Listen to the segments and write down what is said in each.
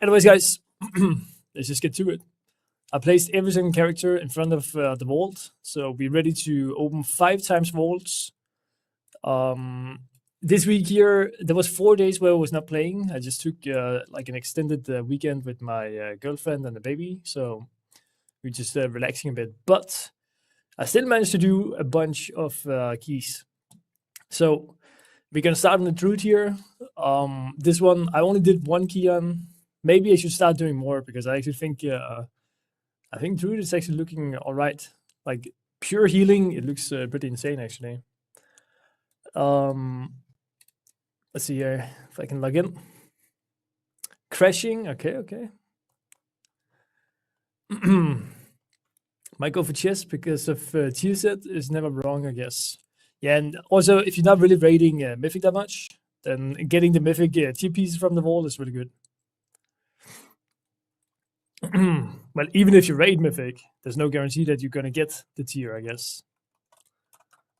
Anyways, guys, let's just get to it. I placed every single character in front of the vault, so we're ready to open 5 times vaults. This week here, there was 4 days where I was not playing. I just took like an extended weekend with my girlfriend and the baby, so we're just relaxing a bit. But I still managed to do a bunch of keys. So we're gonna start on the Druid here. This one I only did 1 key on. Maybe I should start doing more because I actually think I think Druid is actually looking all right. Like pure healing, it looks pretty insane actually. Let's see here if I can log in. Crashing, okay. Might go for chess because of tier set is never wrong, I guess. Yeah, and also if you're not really raiding Mythic that much, then getting the Mythic tier pieces from the vault is really good. Well, even if you raid Mythic, there's no guarantee that you're gonna get the tier, I guess.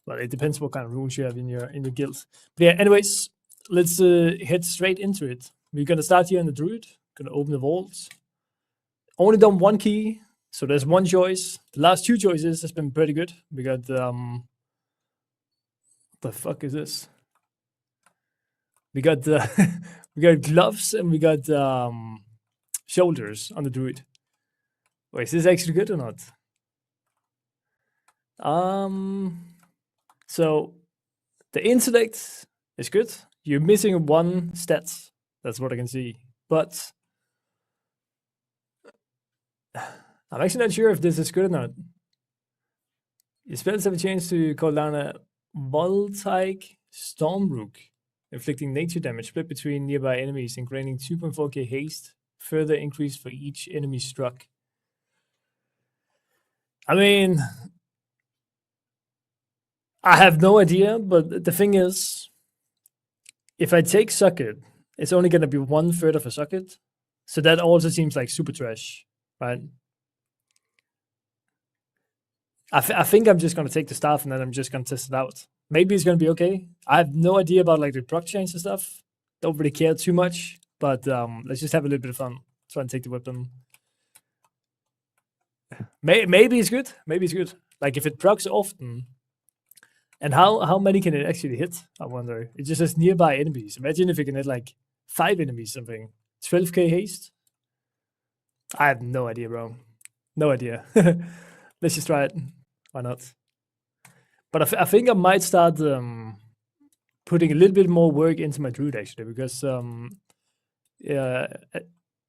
Well, it depends what kind of runes you have in your guild. But yeah, anyways, let's head straight into it. We're gonna start here in the Druid. Gonna open the vault. Only done 1 key, so there's 1 choice. The last 2 choices has been pretty good. We got what the fuck is this? We got we got gloves and we got shoulders on the Druid. Wait, is this actually good or not? So the intellect is good. You're missing 1 stat. That's what I can see. But I'm actually not sure if this is good or not. Your spells have a chance to call down a Voltaic Stormrook, inflicting nature damage split between nearby enemies and granting 2.4k haste, further increase for each enemy struck. I mean, I have no idea, but the thing is, if I take Socket, it's only going to be 1/3 of a Socket. So that also seems like super trash, right? I think I'm just going to take the staff and then I'm just going to test it out. Maybe it's going to be okay. I have no idea about like the proc chains and stuff. Don't really care too much, but let's just have a little bit of fun. Try and take the weapon. Maybe it's good. Maybe it's good. Like if it procs often. And how many can it actually hit? I wonder. It just says nearby enemies. Imagine if you can hit like 5 enemies, something. 12k haste? I have no idea, bro. No idea. Let's just try it. Why not? But I think I might start putting a little bit more work into my Druid actually, because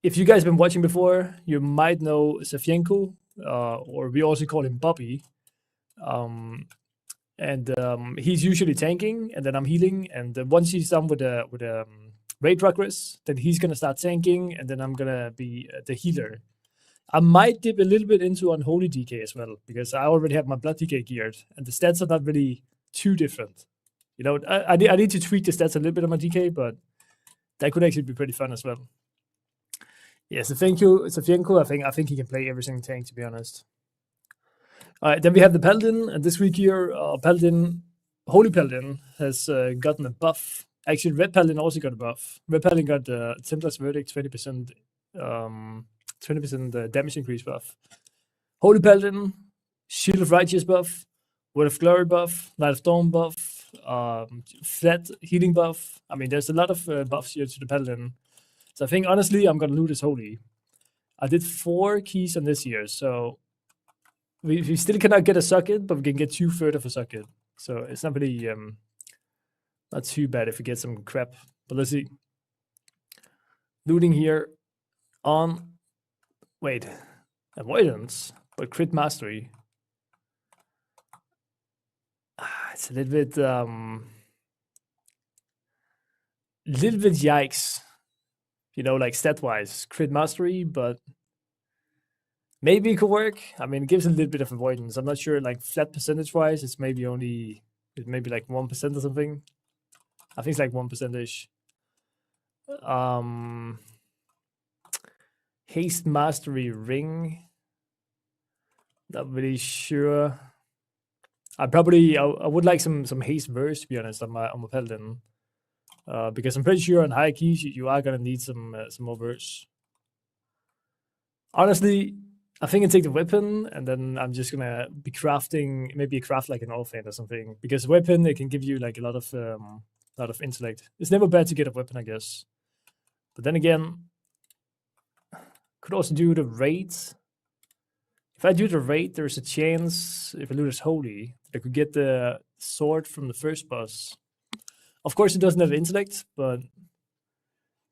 if you guys have been watching before, you might know Safienko, or we also call him Bobby. And he's usually tanking, and then I'm healing. And once he's done with the raid progress, then he's gonna start tanking, and then I'm gonna be the healer. I might dip a little bit into Unholy DK as well, because I already have my Blood DK geared, and the stats are not really too different. You know, I need to tweak the stats a little bit on my DK, but that could actually be pretty fun as well. Yes, Safienko, I think he can play every single tank, to be honest. Then we have the Paladin, and this week here, Holy Paladin has gotten a buff. Actually, Red Paladin also got a buff. Red Paladin got the Templar's Verdict 20% damage increase buff. Holy Paladin, Shield of Righteous buff, Word of Glory buff, Light of Dawn buff, flat healing buff. I mean, there's a lot of buffs here to the Paladin. So I think, honestly, I'm going to loot as Holy. I did 4 keys on this here, so we still cannot get a Socket, but we can get 2/3 of a Socket. So it's not really, not too bad if we get some crap. But let's see. Looting here on, wait, Avoidance, but Crit Mastery. It's a little bit yikes. You know, like stat-wise, Crit Mastery, but maybe it could work. I mean, it gives a little bit of avoidance. I'm not sure, like, flat percentage-wise, it's maybe like 1% or something. I think it's like 1%-ish. Haste Mastery Ring. Not really sure. I would like some haste verse, to be honest, on my Paladin. Because I'm pretty sure on high keys you are gonna need some more verse. Honestly, I think I take the weapon, and then I'm just gonna be crafting maybe a craft like an orphan or something. Because weapon, it can give you like a lot of intellect. It's never bad to get a weapon, I guess. But then again, could also do the raid. If I do the raid, there's a chance if I do this holy, I could get the sword from the first boss. Of course, it doesn't have intellect, but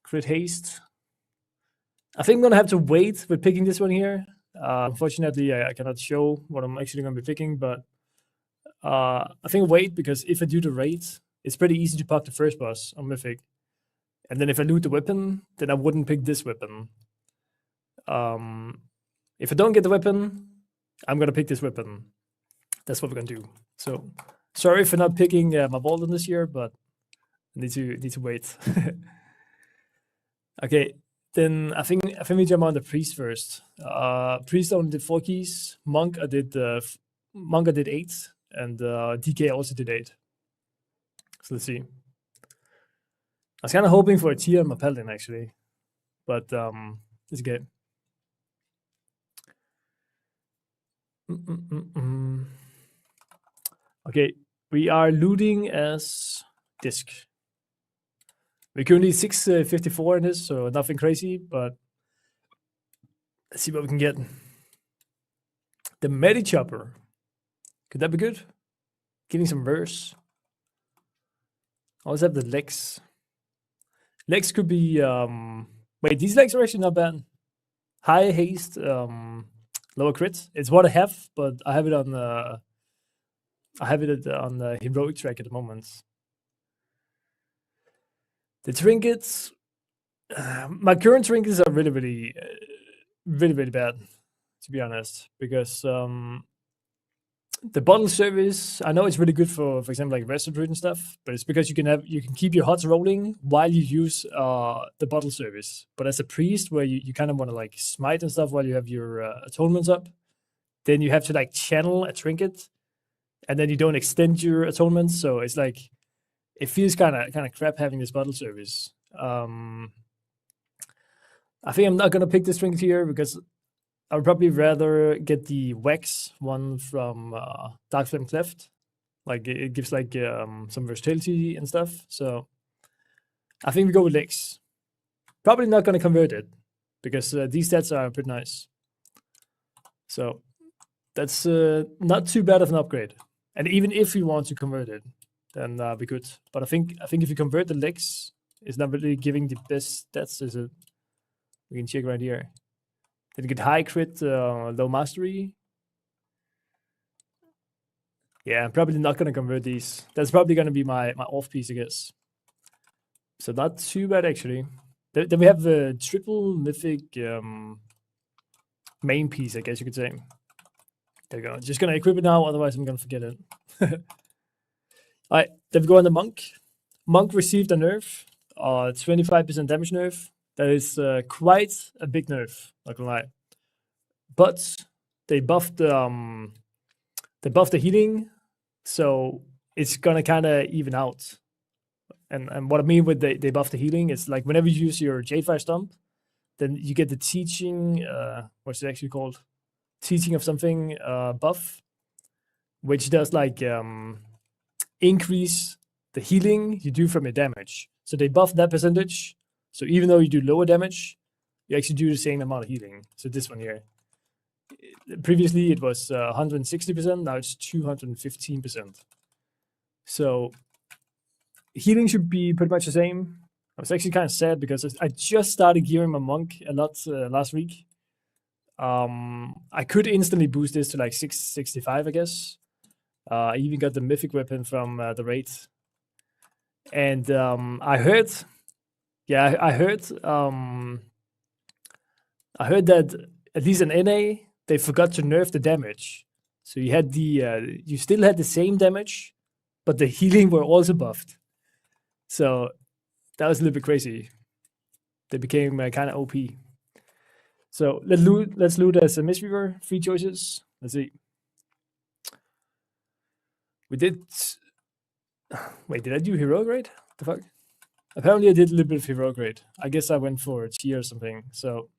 crit haste. I think I'm gonna have to wait with picking this one here. Unfortunately, I cannot show what I'm actually gonna be picking, but I think wait, because if I do the raid, it's pretty easy to pick the first boss on Mythic. And then if I loot the weapon, then I wouldn't pick this weapon. If I don't get the weapon, I'm gonna pick this weapon. That's what we're gonna do. So sorry for not picking my Paladin this year, but I need to wait. Okay, then I think we jump on the priest first. Priest only did 4 keys. Monk I did 8, and DK also did 8. So let's see. I was kind of hoping for a tier on my Paladin actually, but it's good. Okay, we are looting as disc. We're currently 654 in this, so nothing crazy, but let's see what we can get. The Medi Chopper. Could that be good? Getting some verse. I always have the legs. Legs could be wait, these legs are actually not bad. High haste, lower crit. It's what I have, but I have it on the heroic track at the moment. The trinkets, my current trinkets are really bad, to be honest, because the bottle service, I know it's really good for example, like Resto Druid and stuff, but it's because you can keep your HOTS rolling while you use the bottle service. But as a priest, where you kind of want to like smite and stuff while you have your atonements up, then you have to like channel a trinket, and then you don't extend your atonement. So it's like it feels kind of crap having this bottle service. I think I'm not gonna pick this trinket here because I would probably rather get the wax one from Darkflame Cleft. Like it gives like some versatility and stuff. So I think we go with legs. Probably not gonna convert it because these stats are pretty nice. So that's not too bad of an upgrade. And even if we want to convert it, then we could. But I think if you convert the legs, it's not really giving the best stats. Is it? We can check right here. Did you get high crit, low mastery? Yeah, I'm probably not gonna convert these. That's probably gonna be my off piece, I guess. So not too bad actually. Then we have the triple mythic main piece, I guess you could say. There you go. Just gonna equip it now, otherwise I'm gonna forget it. Alright, then we go on the monk. Monk received a nerf, 25% damage nerf. That is quite a big nerf, not gonna lie. But they buffed the healing, so it's gonna kind of even out. And what I mean with they buff the healing is like whenever you use your Jadefire Stomp, then you get the teaching. What's it actually called? Teaching of something buff, which does like increase the healing you do from your damage. So they buff that percentage. So even though you do lower damage, you actually do the same amount of healing. So this one here. Previously it was 160%, now it's 215%. So healing should be pretty much the same. I was actually kind of sad because I just started gearing my monk a lot last week. I could instantly boost this to like 665, I guess. I even got the mythic weapon from the raid. And I heard that at least in NA, they forgot to nerf the damage. So you had you still had the same damage, but the healing were also buffed. So that was a little bit crazy. They became kind of OP. So let's loot as a Mistweaver. 3 choices. Let's see. We did. Wait, did I do heroic raid? The fuck? Apparently I did a little bit of heroic raid. I guess I went for a tier or something. So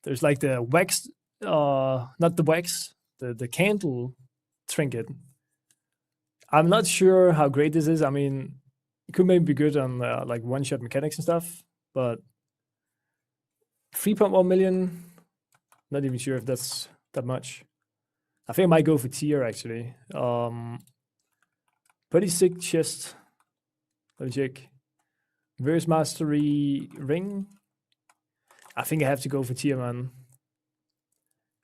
There's like the wax, not the wax, the candle trinket. I'm not sure how great this is. I mean, it could maybe be good on like one-shot mechanics and stuff, but 3.1 million, not even sure if that's that much. I think I might go for tier actually. Pretty sick chest. Let me check. Verse Mastery ring. I think I have to go for tier, man.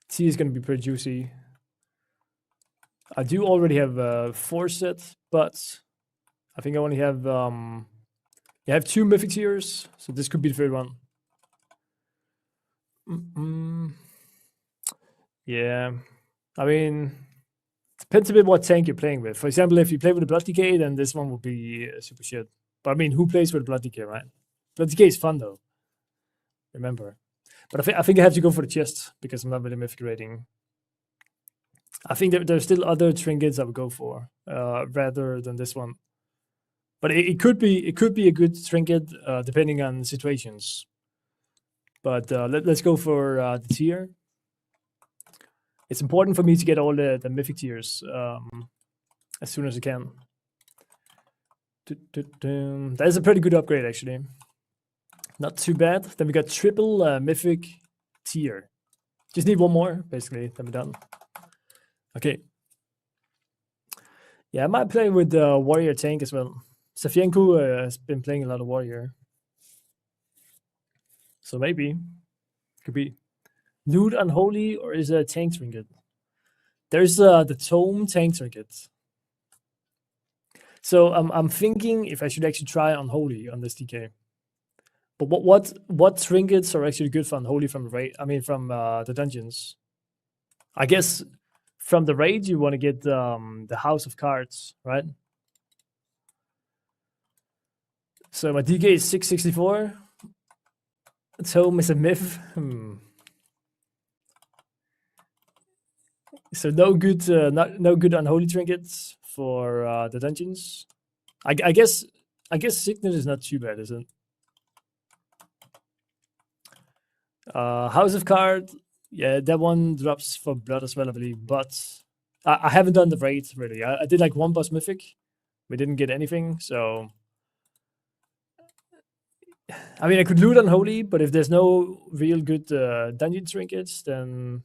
Tier is gonna be pretty juicy. I do already have 4 sets, but I think I only have I have 2 mythic tiers, so this could be the third one. Yeah, I mean, depends a bit what tank you're playing with. For example, if you play with a Blood Decay, then this one would be super shit. But I mean, who plays with Blood Decay, right? Blood Decay is fun though. Remember, but I think I have to go for the chest because I'm not really mythic rating. I think there's still other trinkets I would go for rather than this one. But it could be a good trinket depending on situations. But let's go for the tier. It's important for me to get all the mythic tiers as soon as I can. That is a pretty good upgrade actually. Not too bad. Then we got triple mythic tier. Just need one more basically. Then we're done. Okay. Yeah, I might play with the warrior tank as well. Safienko has been playing a lot of warrior. So maybe. Could be. Loot Unholy or is it a tank trinket? There's the Tome tank trinket. So I'm thinking if I should actually try Unholy on this DK. But what trinkets are actually good for Unholy from the raid? I mean from the dungeons. I guess from the raid, you want to get the House of Cards, right? So my DK is 664. Tome is a myth. So no good, no good unholy trinkets for the dungeons. I guess Signet is not too bad, is it? House of Card, yeah, that one drops for blood as well, I believe. But I haven't done the raid really. I did like one boss mythic. We didn't get anything, so I mean I could loot unholy, but if there's no real good dungeon trinkets, then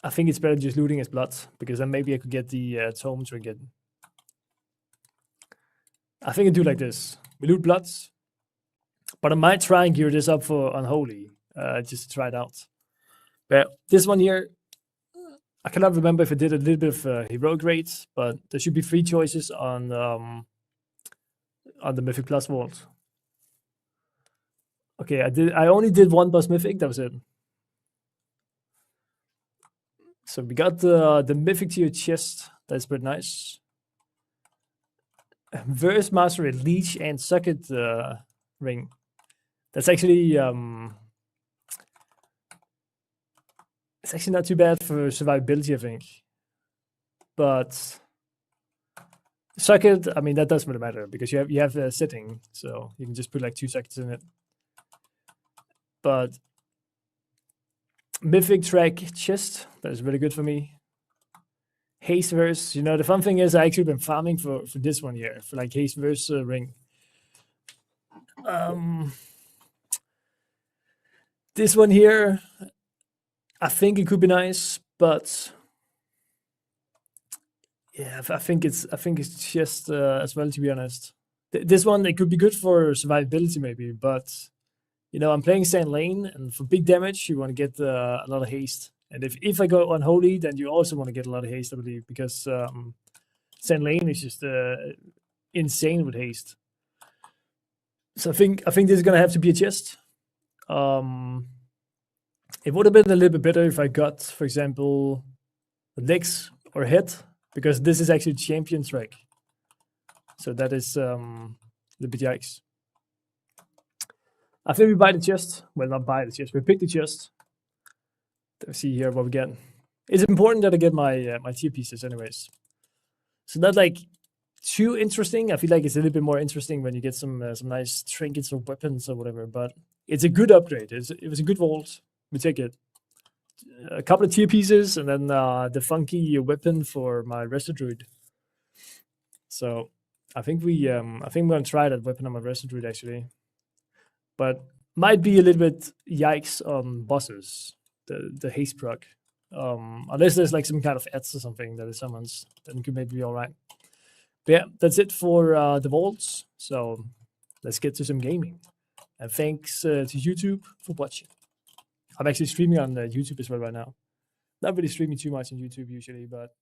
I think it's better just looting as blood, because then maybe I could get the tome trinket. I think I do like this. We loot bloods, but I might try and gear this up for unholy, just to try it out. But this one here, I cannot remember if I did a little bit of heroic raids, but there should be 3 choices on the Mythic Plus Vault. Okay, I only did 1 boss mythic, that was it. So we got the mythic tier chest. That's pretty nice. Verse Mastery Leech and Socket ring. That's actually it's actually not too bad for survivability, I think. But Socket, I mean that doesn't really matter because you have a setting, so you can just put like 2 sockets in it. But Mythic Track chest, that is really good for me. Haste verse, you know, the fun thing is I actually been farming for this one here, for like haste verse ring. This one here, I think it could be nice, but yeah, I think it's just as well, to be honest. This one, it could be good for survivability maybe, but you know, I'm playing Sand Lane, and for big damage, you want to get a lot of haste. And if I go unholy, then you also want to get a lot of haste, I believe, because Sand Lane is just insane with haste. So I think this is gonna have to be a chest. It would have been a little bit better if I got, for example, legs or head, because this is actually champion track. So that is the bit yikes. I think we buy the chest. Well, not buy the chest. We pick the chest. Let's see here what we get. It's important that I get my my tier pieces, anyways. So not like too interesting. I feel like it's a little bit more interesting when you get some nice trinkets or weapons or whatever. But it's a good upgrade. It was a good vault. We take it. A couple of tier pieces, and then the funky weapon for my Resto Druid. So I think I'm gonna try that weapon on my Resto Druid actually, but might be a little bit yikes on bosses. The haste proc, unless there's like some kind of ads or something that it summons, then it could maybe be all right. But yeah, that's it for the vaults. So let's get to some gaming. And thanks to YouTube for watching. I'm actually streaming on YouTube as well right now. Not really streaming too much on YouTube usually, but